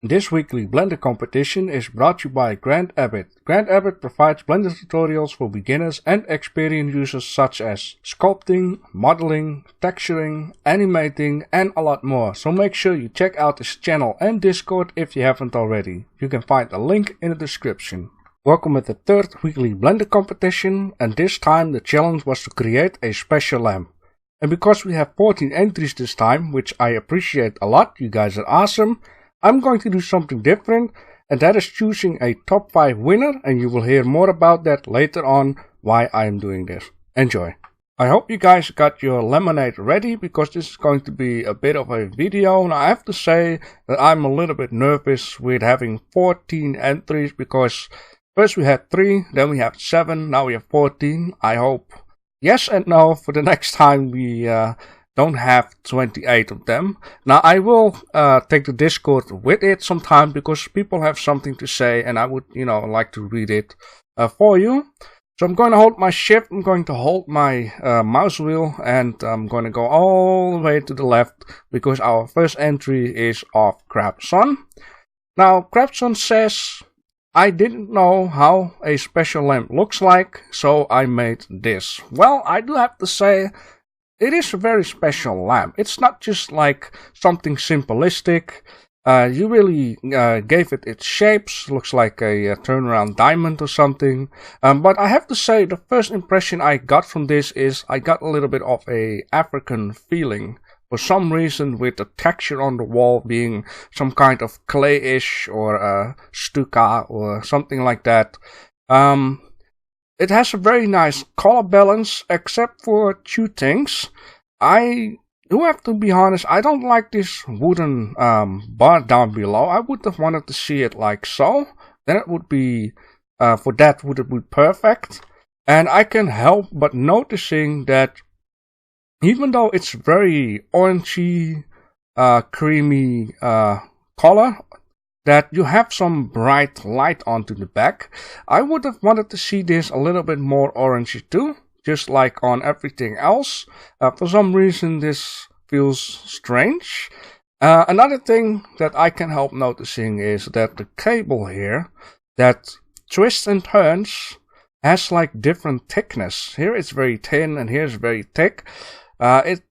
This weekly Blender competition is brought to you by Grant Abbott. Grant Abbott provides Blender tutorials for beginners and experienced users such as sculpting, modeling, texturing, animating, and a lot more. So make sure you check out his channel and Discord if you haven't already. You can find a link in the description. Welcome at the third weekly Blender competition, and this time the challenge was to create a special lamp. And because we have 14 entries this time, which I appreciate a lot, you guys are awesome, I'm going to do something different, and that is choosing a top 5 winner, and you will hear more about that later on why I am doing this. Enjoy! I hope you guys got your lemonade ready, because this is going to be a bit of a video. Now I have to say that I'm a little bit nervous with having 14 entries, because first we had 3, then we have 7, now we have 14. I hope yes and no for the next time we don't have 28 of them. Now I will take the Discord with it sometime, because people have something to say and I would, like to read it for you. So I'm going to hold my shift, I'm going to hold my mouse wheel, and I'm going to go all the way to the left, because our first entry is of Crabson. Now Crabson says, I didn't know how a special lamp looks like, so I made this. Well, I do have to say, it is a very special lamp. It's not just like something simplistic. You really gave it its shapes. Looks like a turnaround diamond or something. But I have to say, the first impression I got from this is I got a little bit of a African feeling. For some reason, with the texture on the wall being some kind of clayish or stucca or something like that. It has a very nice color balance, except for 2 things. I do have to be honest, I don't like this wooden bar down below. I would have wanted to see it like so. Then it would be, for that would it be perfect. And I can help but noticing that even though it's very orangey, creamy color, that you have some bright light onto the back. I would have wanted to see this a little bit more orangey too, just like on everything else. For some reason this feels strange. Another thing that I can help noticing is that the cable here that twists and turns has like different thickness. Here it's very thin and here it's very thick. It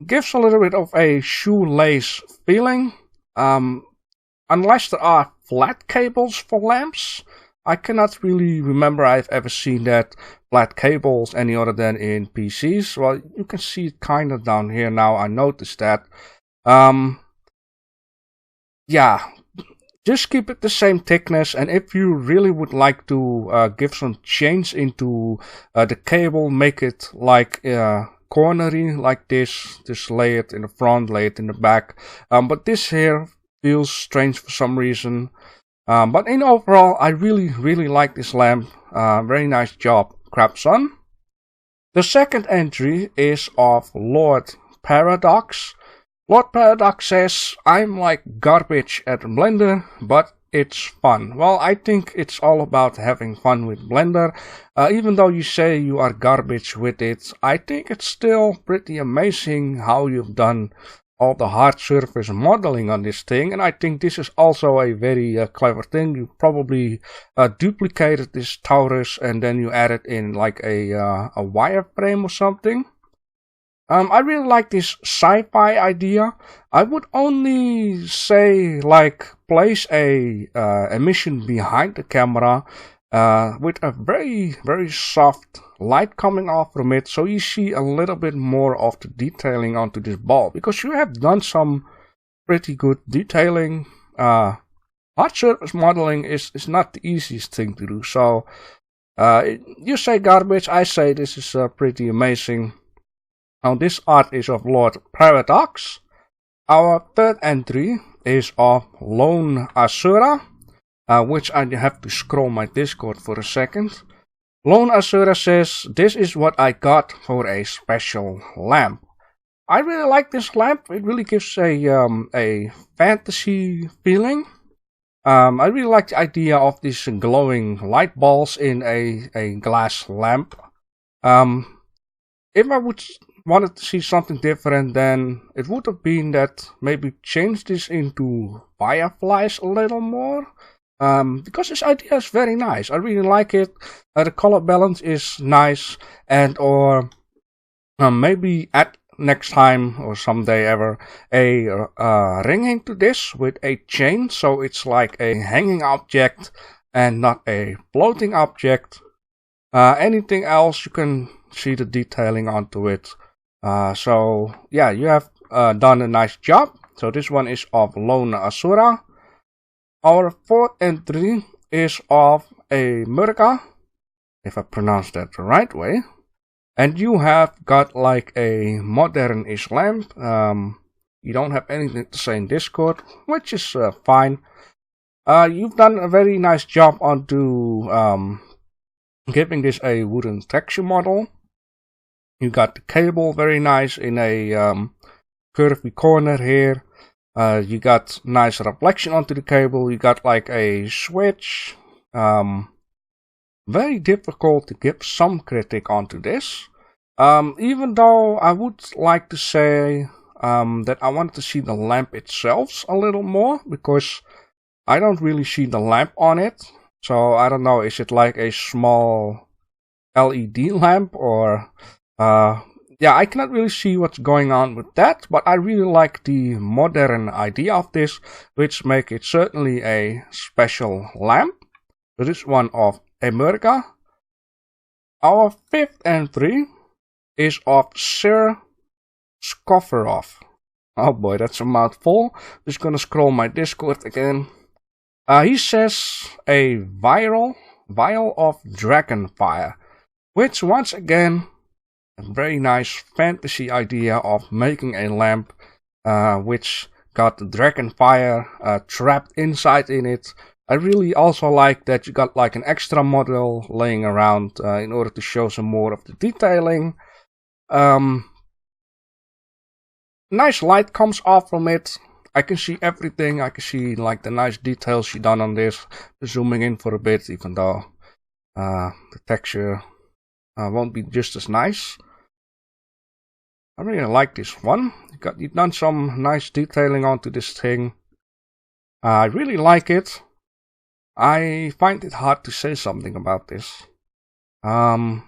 gives a little bit of a shoelace feeling. Unless there are flat cables for lamps, I cannot really remember I've ever seen that flat cables any other than in PCs. Well, you can see it kind of down here now, I noticed that. Yeah, just keep it the same thickness, and if you really would like to give some change into the cable, make it like cornery like this. Just lay it in the front, lay it in the back. But this here feels strange for some reason, but in overall I really like this lamp. Very nice job, Crabson. The second entry is of Lord Paradox. Lord Paradox says, I'm like garbage at Blender, but it's fun. Well, I think it's all about having fun with Blender. Even though you say you are garbage with it, I think it's still pretty amazing how you've done all the hard surface modeling on this thing, and I think this is also a very clever thing. You probably duplicated this torus and then you added in like a wireframe or something. I really like this sci-fi idea. I would only say like place a emission behind the camera with a very soft light coming off from it, so you see a little bit more of the detailing onto this ball, because you have done some pretty good detailing. Hard surface modeling is not the easiest thing to do, so you say garbage, I say this is pretty amazing. Now this art is of Lord Paradox. Our third entry is of Lone Asura, which I have to scroll my Discord for a second. Lone Asura says, this is what I got for a special lamp. I really like this lamp. It really gives a fantasy feeling. I really like the idea of these glowing light balls in a glass lamp. If I would wanted to see something different, then it would have been that maybe change this into fireflies a little more. Because this idea is very nice. I really like it. The color balance is nice, and or maybe at next time or someday ever a ring to this with a chain, so it's like a hanging object and not a floating object. Anything else, you can see the detailing onto it. So yeah, you have done a nice job. So this one is of Lone Asura. Our fourth entry is of a Murka, if I pronounce that the right way. And you have got like a modern-ish lamp. You don't have anything to say in Discord, which is fine. You've done a very nice job onto giving this a wooden texture model. You got the cable very nice in a curvy corner here. You got nice reflection onto the cable. You got like a switch. Very difficult to give some critic onto this. Even though I would like to say that I want to see the lamp itself a little more, because I don't really see the lamp on it. So I don't know, is it like a small LED lamp or yeah, I cannot really see what's going on with that, but I really like the modern idea of this, which make it certainly a special lamp. So this one of America. Our fifth entry is of Sir Skofferoff. Oh boy, that's a mouthful. Just gonna scroll my Discord again. He says a vial of dragon fire, which once again, a very nice fantasy idea of making a lamp, which got the dragon fire trapped inside in it. I really also like that you got like an extra model laying around in order to show some more of the detailing. Nice light comes off from it. I can see everything. I can see like the nice details she done on this. Zooming in for a bit, even though the texture won't be just as nice. I really like this one. You've done some nice detailing onto this thing. I really like it. I find it hard to say something about this. I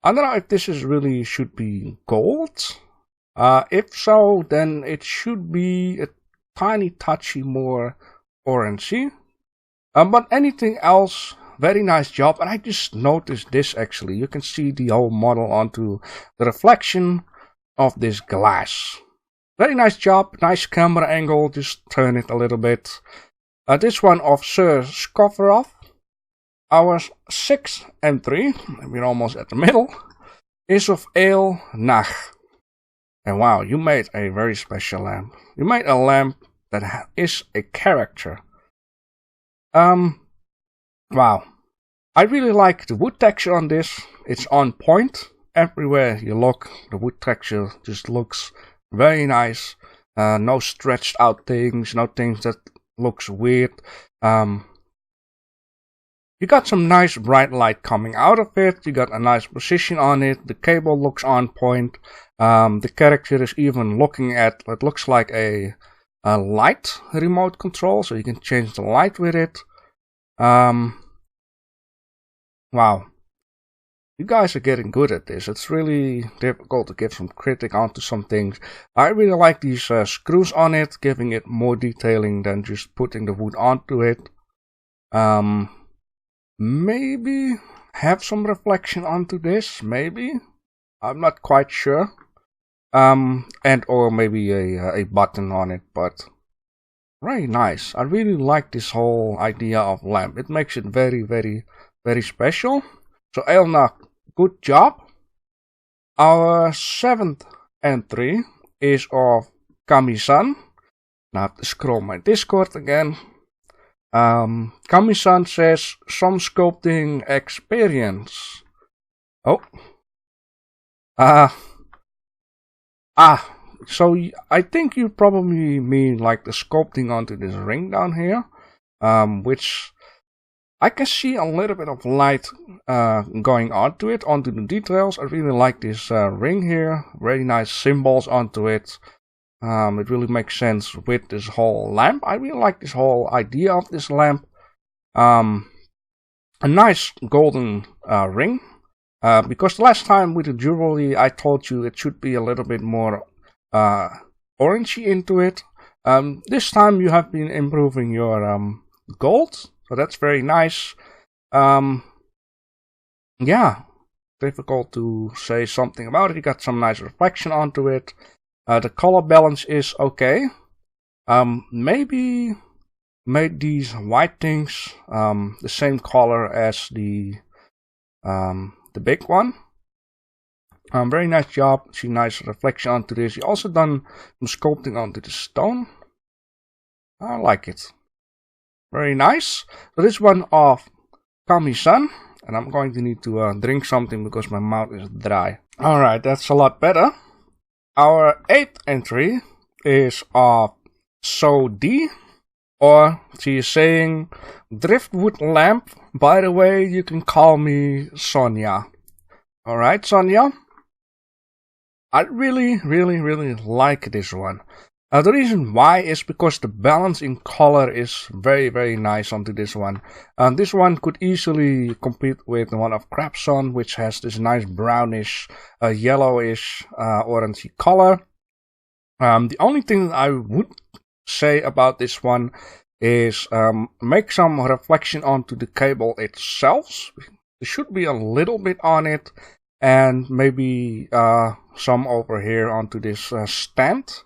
don't know if this is really should be gold. If so, then it should be a tiny touchy more orangey. But anything else, very nice job. And I just noticed this actually. You can see the whole model onto the reflection of this glass. Very nice job. Nice camera angle. Just turn it a little bit. This one of Sir Skofferoff. Our sixth entry, we're almost at the middle, is of Ale Nach. And wow, you made a very special lamp. You made a lamp that is a character. Wow. I really like the wood texture on this. It's on point. Everywhere you look, the wood texture just looks very nice. No stretched out things, no things that looks weird. You got some nice bright light coming out of it. You got a nice position on it. The cable looks on point. The character is even looking at what looks like a light remote control, so you can change the light with it. Wow. You guys are getting good at this. It's really difficult to give some critic onto some things. I really like these screws on it, giving it more detailing than just putting the wood onto it. Maybe have some reflection onto this, maybe. I'm not quite sure. And or maybe a button on it, but very nice. I really like this whole idea of lamp. It makes it very, very, very special. So Elna, good job. Our seventh entry is of Kami-san. Now I have to scroll my Discord again. Kami-san says some sculpting experience. Oh. So I think you probably mean like the sculpting onto this ring down here. Which I can see a little bit of light going onto it, onto the details. I really like this ring here. Very nice symbols onto it. It really makes sense with this whole lamp. I really like this whole idea of this lamp. A nice golden ring. Because last time with the jewelry I told you it should be a little bit more orangey into it. This time you have been improving your gold, so that's very nice. Yeah, difficult to say something about it. You got some nice reflection onto it. The color balance is okay. Maybe made these white things the same color as the big one. Very nice job. See nice reflection onto this. You also done some sculpting onto the stone. I like it. Very nice. So this one of Kami-san. And I'm going to need to drink something because my mouth is dry. Alright, that's a lot better. Our 8th entry is of So D. Or she is saying Driftwood Lamp. By the way, you can call me Sonia. Alright, Sonia. I really like this one. The reason why is because the balance in color is very nice onto this one. This one could easily compete with the one of Crapson, which has this nice brownish, yellowish, orangey color. The only thing that I would say about this one is make some reflection onto the cable itself. There should be a little bit on it, and maybe some over here onto this stand,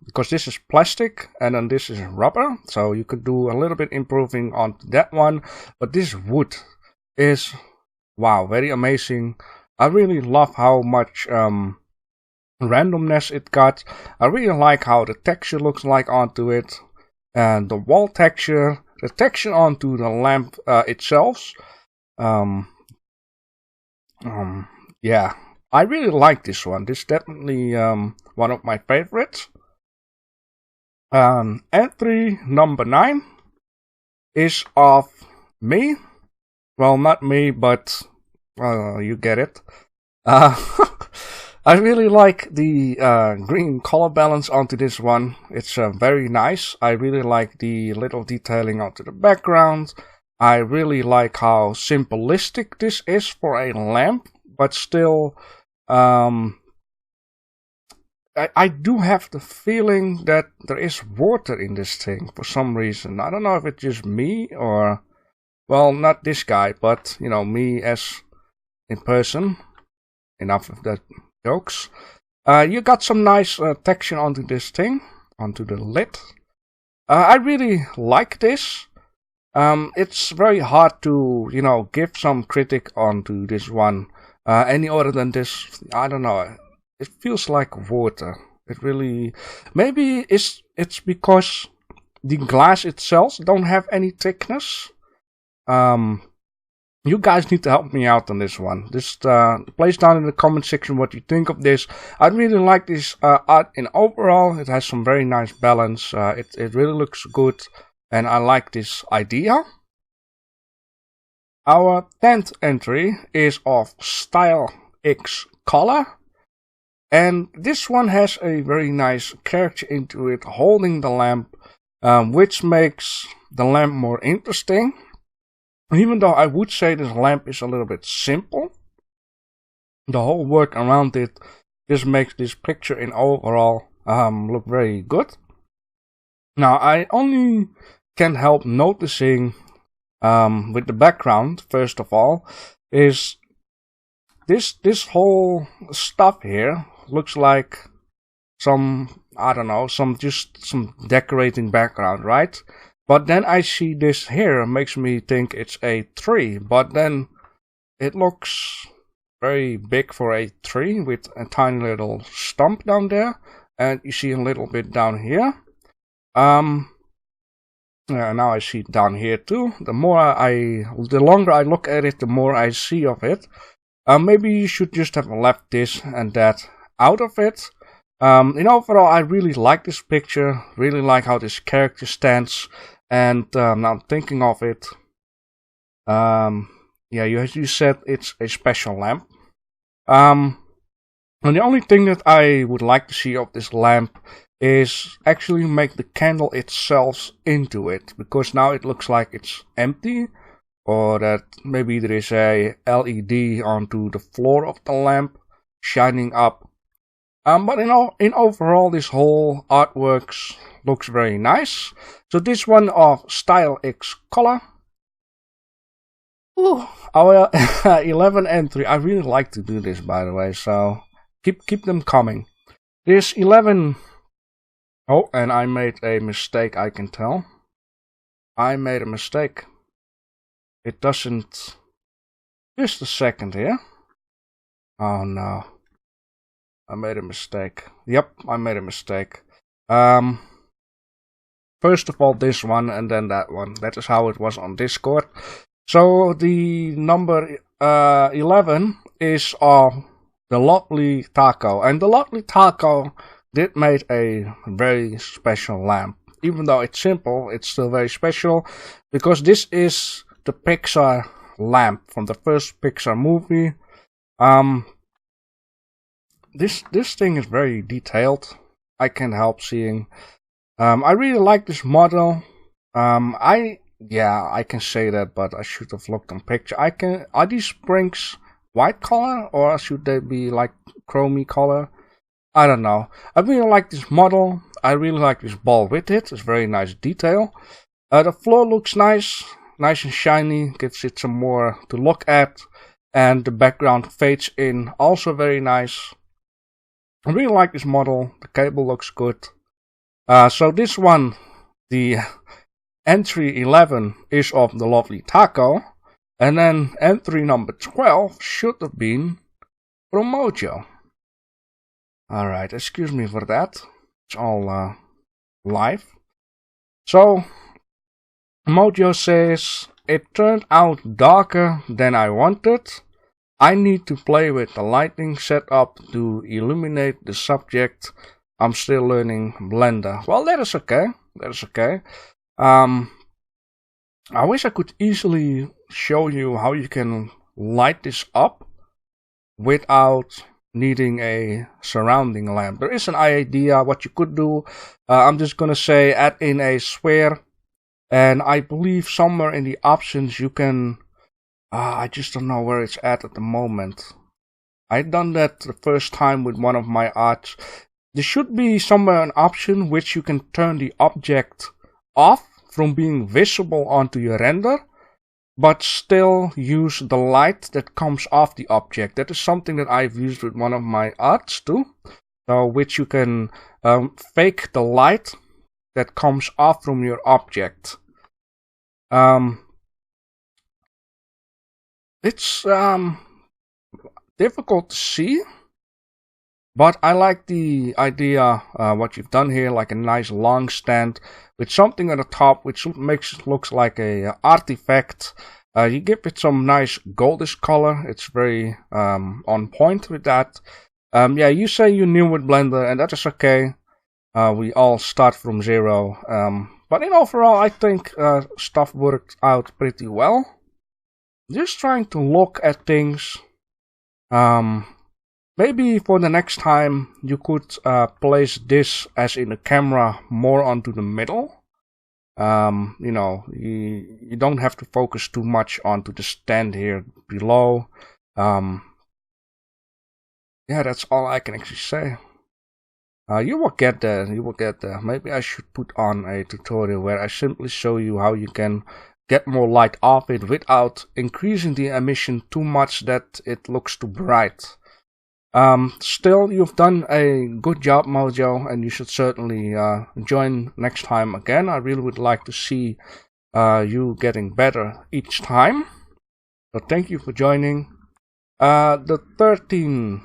because this is plastic and then this is rubber, so you could do a little bit improving on that one. But this wood is, wow, very amazing. I really love how much randomness it got. I really like how the texture looks like onto it, and the wall texture, the texture onto the lamp itself. Yeah, I really like this one. This is definitely one of my favorites. Entry number 9 is of me. Well, not me, but you get it. I really like the green color balance onto this one. It's very nice. I really like the little detailing onto the background. I really like how simplistic this is for a lamp, but still, I do have the feeling that there is water in this thing for some reason. I don't know if it's just me or, well, not this guy, but, you know, me as in person. Enough of that jokes. You got some nice texture onto this thing, onto the lid. I really like this. It's very hard to, you know, give some critic onto this one. Any other than this, I don't know. It feels like water. It really, maybe it's because the glass itself don't have any thickness. You guys need to help me out on this one. Just place down in the comment section what you think of this. I really like this art in overall. It has some very nice balance. It really looks good, and I like this idea. Our 10th entry is of Style X Color. And this one has a very nice character into it, holding the lamp, which makes the lamp more interesting. Even though I would say this lamp is a little bit simple, the whole work around it just makes this picture in overall look very good. Now, I only can't help noticing with the background, first of all, is this whole stuff here looks like some, I don't know, some decorating background, right? But then I see this here, makes me think it's a tree, but then it looks very big for a tree with a tiny little stump down there, and you see a little bit down here. Yeah, now I see it down here too. The longer I look at it, the more I see of it. Maybe you should just have left this and that out of it. In overall, I really like this picture, really like how this character stands. And now I'm thinking of it, Yeah, you said it's a special lamp. And the only thing that I would like to see of this lamp is actually make the candle itself into it, because now it looks like it's empty, or that maybe there is a LED onto the floor of the lamp shining up. But in overall, this whole artwork looks very nice. So this one of Style X Color. Ooh, our 11 entry. I really like to do this, by the way, so keep them coming. There's 11. Oh, and I made a mistake, I can tell. I made a mistake. It doesn't... Just a second here. Oh no. I made a mistake. Yep, I made a mistake. First of all, this one, and then that one. That is how it was on Discord. So the number 11 is of the Lovely Taco, and the Lovely Taco did make a very special lamp. Even though it's simple, it's still very special, because this is the Pixar Lamp from the first Pixar movie. This thing is very detailed. I can't help seeing. I really like this model. Yeah, I can say that, but I should have looked on picture. Are these springs white color, or should they be like chromey color? I don't know. I really like this model. I really like this ball with it. It's very nice detail. The floor looks nice and shiny. Gives it some more to look at, and the background fades in. Also very nice. I really like this model. The cable looks good. So this one, the entry 11 is of the Lovely Taco, and then entry number 12 should have been from Mojo. Alright, excuse me for that. It's all live. So, Mojo says, it turned out darker than I wanted. I need to play with the lighting setup to illuminate the subject. I'm still learning Blender. Well, that is okay. That is okay. I wish I could easily show you how you can light this up without needing a surrounding lamp. There is an idea what you could do. I'm just gonna say add in a sphere, and I believe somewhere in the options you can. I just don't know where it's at the moment. I done that the first time with one of my arts. There should be somewhere an option which you can turn the object off from being visible onto your render, but still use the light that comes off the object. That is something that I've used with one of my arts too, which you can fake the light that comes off from your object. It's difficult to see, but I like the idea what you've done here, like a nice long stand with something at the top which makes it looks like a artifact. You give it some nice goldish color. It's very on point with that. Yeah, you say you're new with Blender, and that is okay. We all start from zero. But in overall, I think stuff worked out pretty well. Just trying to look at things. Maybe for the next time you could place this as in the camera more onto the middle. You know, you don't have to focus too much onto the stand here below. Yeah, that's all I can actually say. You will get there, you will get there. Maybe I should put on a tutorial where I simply show you how you can get more light off it without increasing the emission too much that it looks too bright. Still, you've done a good job, Mojo, and you should certainly join next time again. I really would like to see you getting better each time. So thank you for joining. The 13th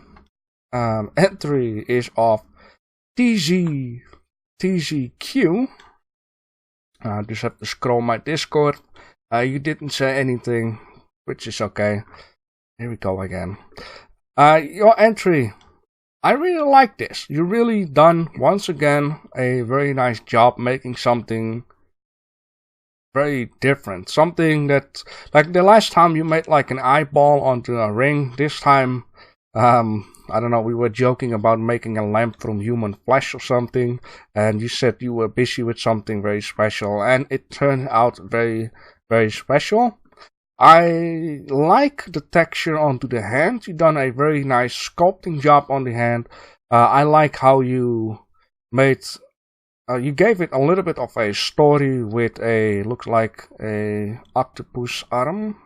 entry is of TZQ. Just have to scroll my Discord. You didn't say anything, which is okay. Here we go again. Your entry. I really like this. You really done, once again, a very nice job making something very different. Something that, like the last time you made like an eyeball onto a ring, this time, I don't know, we were joking about making a lamp from human flesh or something, and you said you were busy with something very special, and it turned out very, very special. I like the texture onto the hand. You've done a very nice sculpting job on the hand. I like how you made, you gave it a little bit of a story with a, looks like a octopus arm.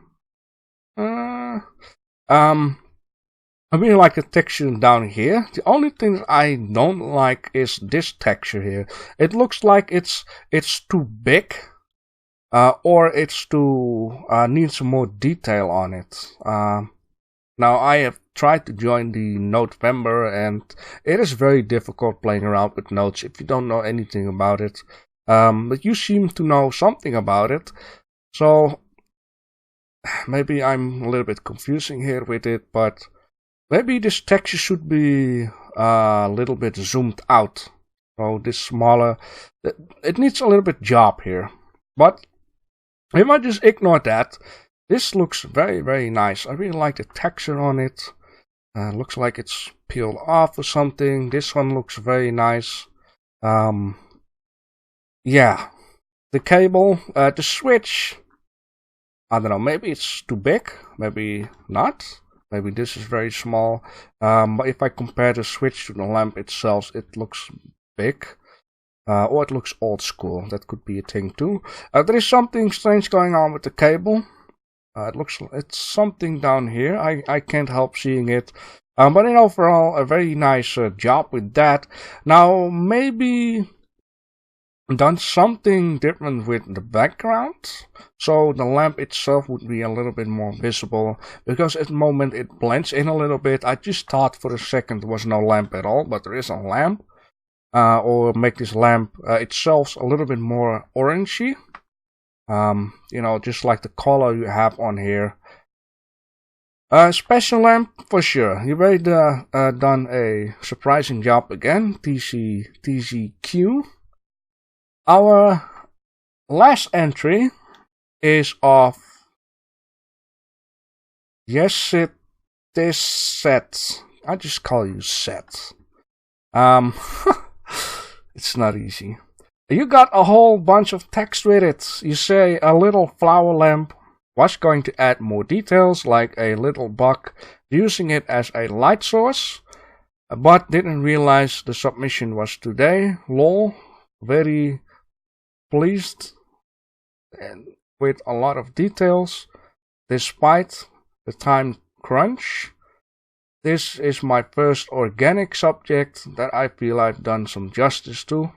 I really like the texture down here. The only thing that I don't like is this texture here. It looks like it's too big, or it's too needs some more detail on it. Now I have tried to join the November, and it is very difficult playing around with nodes if you don't know anything about it. But you seem to know something about it, so maybe I'm a little bit confusing here with it, but maybe this texture should be a little bit zoomed out. So this smaller, it needs a little bit job here. But if I just ignore that, this looks very, very nice. I really like the texture on it. Looks like it's peeled off or something. This one looks very nice. Yeah, the cable, the switch, I don't know, maybe it's too big, maybe not. Maybe this is very small, but if I compare the switch to the lamp itself, it looks big, or it looks old school. That could be a thing too. There is something strange going on with the cable. It's something down here. I can't help seeing it, but in overall, a very nice job with that. Now maybe done something different with the background, so the lamp itself would be a little bit more visible, because at the moment it blends in a little bit. I just thought for a second there was no lamp at all, but there is a lamp, or make this lamp itself a little bit more orangey, you know, just like the color you have on here. Special lamp for sure. You already done a surprising job again. TZQ. Our last entry is of Yes It Is Set. I just call you Set. It's not easy. You got a whole bunch of text with it. You say a little flower lamp was going to add more details, like a little bug using it as a light source, but didn't realize the submission was today. Lol. Very pleased and with a lot of details despite the time crunch. This is my first organic subject that I feel I've done some justice to.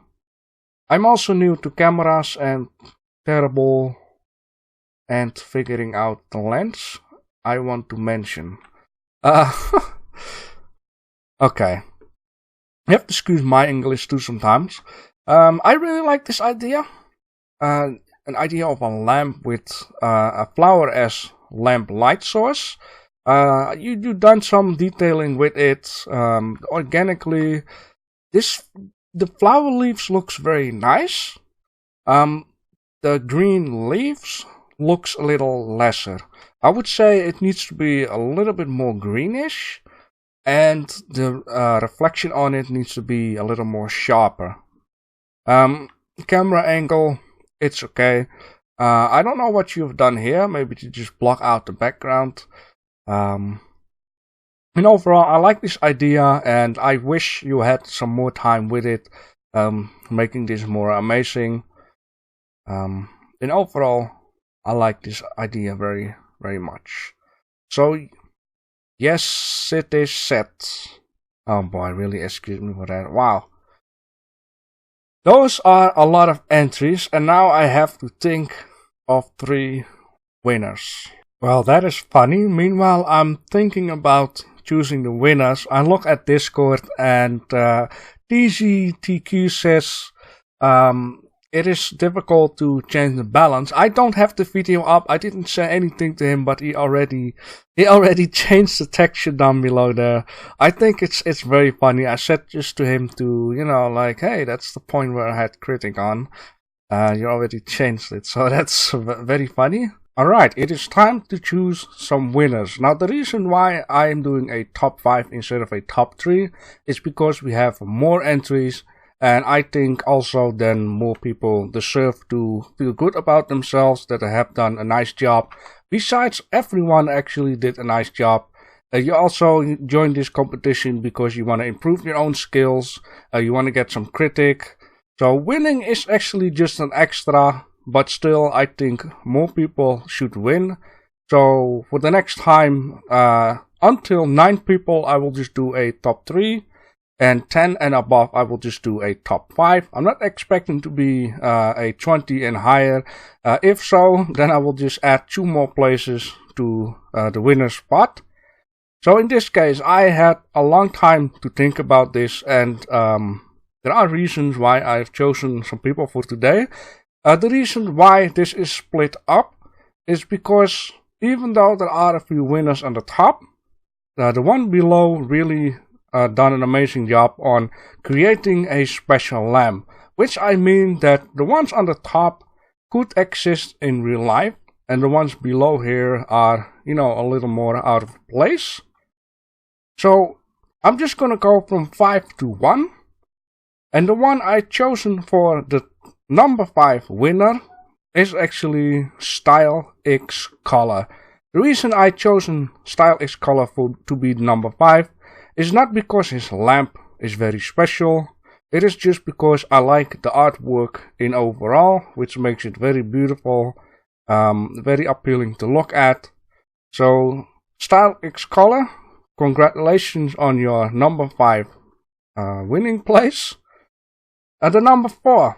I'm also new to cameras and terrible and figuring out the lens I want to mention. Okay, you have to excuse my English too sometimes. I really like this idea. An idea of a lamp with a flower as lamp light source. You've done some detailing with it organically. The flower leaves looks very nice. The green leaves looks a little lesser. I would say it needs to be a little bit more greenish, and the reflection on it needs to be a little more sharper. Camera angle, it's okay. I don't know what you've done here. Maybe to just block out the background. And overall, I like this idea, and I wish you had some more time with it, making this more amazing. And overall, I like this idea very, very much. So, yes, it is set. Oh boy, really excuse me for that. Wow. Those are a lot of entries, and now I have to think of 3 winners. Well, that is funny. Meanwhile, I'm thinking about choosing the winners. I look at Discord, and TZTQ says it is difficult to change the balance. I don't have the video up. I didn't say anything to him, but he already changed the texture down below there. I think it's very funny. I said just to him to, you know, like, hey, that's the point where I had critic on. You already changed it, so that's very funny. Alright, it is time to choose some winners. Now the reason why I am doing a top 5 instead of a top 3 is because we have more entries, and I think also then more people deserve to feel good about themselves, that they have done a nice job. Besides, everyone actually did a nice job. You also join this competition because you want to improve your own skills, you want to get some critic. So winning is actually just an extra, but still I think more people should win. So for the next time, until 9 people I will just do a top 3, and 10 and above I will just do a top 5. I'm not expecting to be a 20 and higher. If so, then I will just add 2 more places to the winner's spot. So in this case, I had a long time to think about this, and there are reasons why I've chosen some people for today. The reason why this is split up is because even though there are a few winners on the top, the one below really done an amazing job on creating a special lamp. Which I mean that the ones on the top could exist in real life, and the ones below here are, you know, a little more out of place. So I'm just gonna go from 5 to 1. And the one I chosen for the number 5 winner is actually Style X Color. The reason I chosen Style X Color to be number 5 is not because his lamp is very special. It is just because I like the artwork in overall, which makes it very beautiful, very appealing to look at. So Style X Color, congratulations on your number 5 winning place. At the number 4,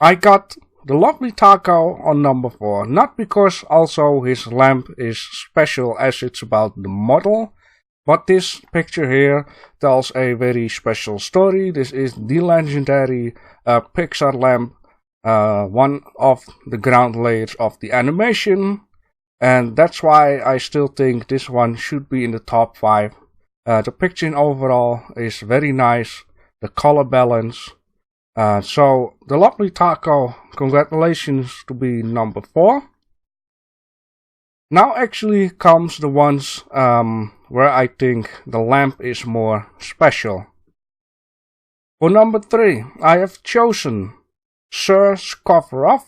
I got the lovely Taco on number 4. Not because also his lamp is special as it's about the model, but this picture here tells a very special story. This is the legendary Pixar Lamp, one of the ground layers of the animation, and that's why I still think this one should be in the top 5. The picture in overall is very nice. The color balance. So the lovely Taco, congratulations to be number 4. Now actually comes the ones where I think the lamp is more special. For number 3, I have chosen Sir Skovarov.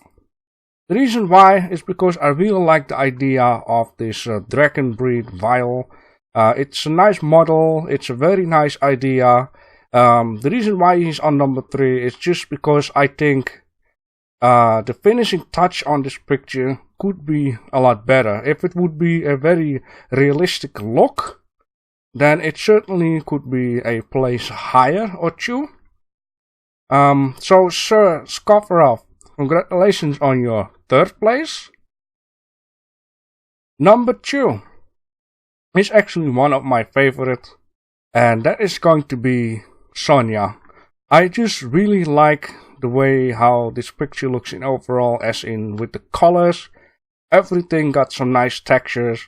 The reason why is because I really like the idea of this dragon breed vial. It's a nice model, it's a very nice idea. The reason why he's on number 3 is just because I think the finishing touch on this picture could be a lot better. If it would be a very realistic look, then it certainly could be a place higher or 2. So Sir Skovarov, congratulations on your 3rd place. Number 2 is actually one of my favorite, and that is going to be Sonia. I just really like the way how this picture looks in overall, as in with the colors. Everything got some nice textures.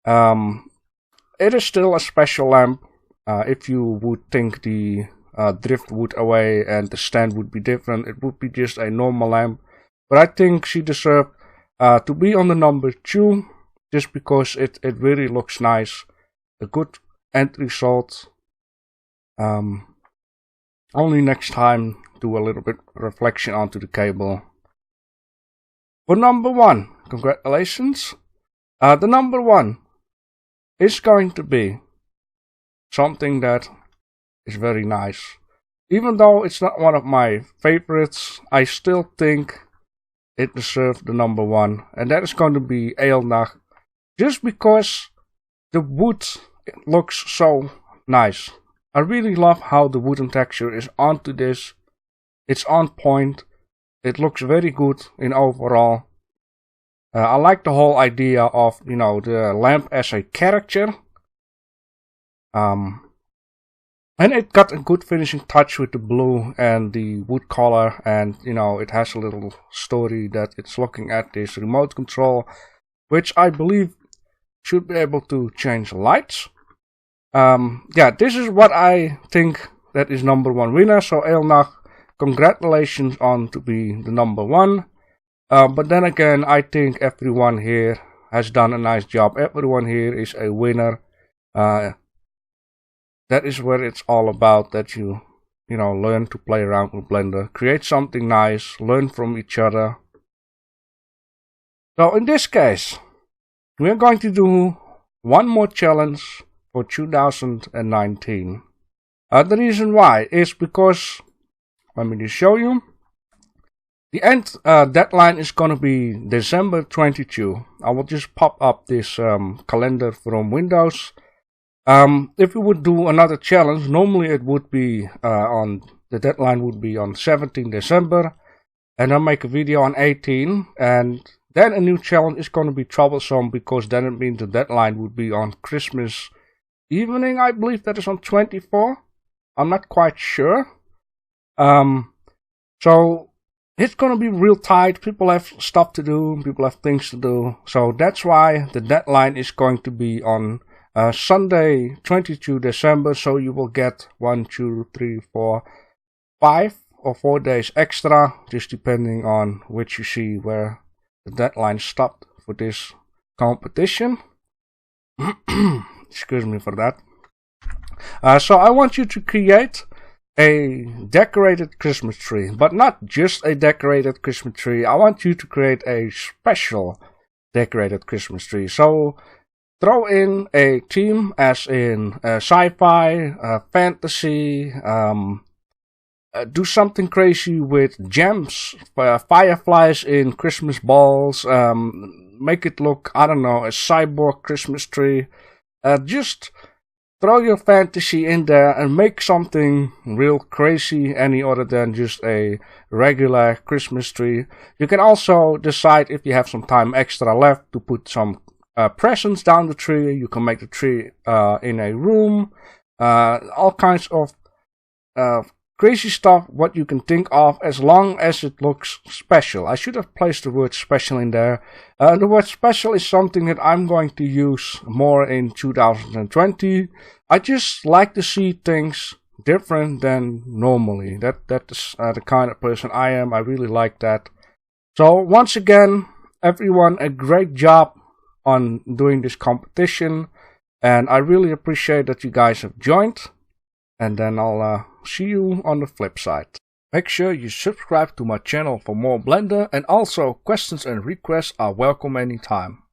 It is still a special lamp. If you would think the driftwood away and the stand would be different, it would be just a normal lamp. But I think she deserved to be on the number 2, just because it really looks nice. A good end result. Only next time do a little bit reflection onto the cable. For number 1, congratulations. The number 1 is going to be something that is very nice. Even though it's not one of my favorites, I still think it deserves the number 1, and that is going to be Eelnach. Just because the wood looks so nice. I really love how the wooden texture is onto this. It's on point. It looks very good in overall. I like the whole idea of, you know, the lamp as a character. And it got a good finishing touch with the blue and the wood color, and you know, it has a little story that it's looking at this remote control, which I believe should be able to change lights. Yeah, this is what I think that is number 1 winner. So Eelnach, congratulations on to be the number one. But then again, I think everyone here has done a nice job. Everyone here is a winner. That is what it's all about, that you learn to play around with Blender, create something nice, learn from each other. So in this case, we're going to do one more challenge for 2019. The reason why is because, let me just show you, the end deadline is going to be December 22. I will just pop up this calendar from Windows. If we would do another challenge, normally it would be the deadline would be on 17 December, and I'll make a video on 18, and then a new challenge is going to be troublesome, because then it means the deadline would be on Christmas evening. I believe that is on 24. I'm not quite sure. So it's going to be real tight. People have stuff to do. People have things to do. So that's why the deadline is going to be on Sunday, 22 December. So you will get 1, 2, 3, 4, 5 or 4 days extra, just depending on which you see where the deadline stopped for this competition. Excuse me for that. So I want you to create a decorated Christmas tree, but not just a decorated Christmas tree. I want you to create a special decorated Christmas tree. So throw in a theme, as in sci-fi, fantasy. Do something crazy with gems, fireflies in Christmas balls. Make it look, I don't know, a cyborg Christmas tree. Just throw your fantasy in there and make something real crazy, any other than just a regular Christmas tree. You can also decide, if you have some time extra left, to put some presents down the tree. You can make the tree in a room. All kinds of crazy stuff, what you can think of, as long as it looks special. I should have placed the word special in there. The word special is something that I'm going to use more in 2020. I just like to see things different than normally. That is the kind of person I am. I really like that. So once again, everyone, a great job on doing this competition. And I really appreciate that you guys have joined. And then I'll see you on the flip side. Make sure you subscribe to my channel for more Blender, and also questions and requests are welcome anytime.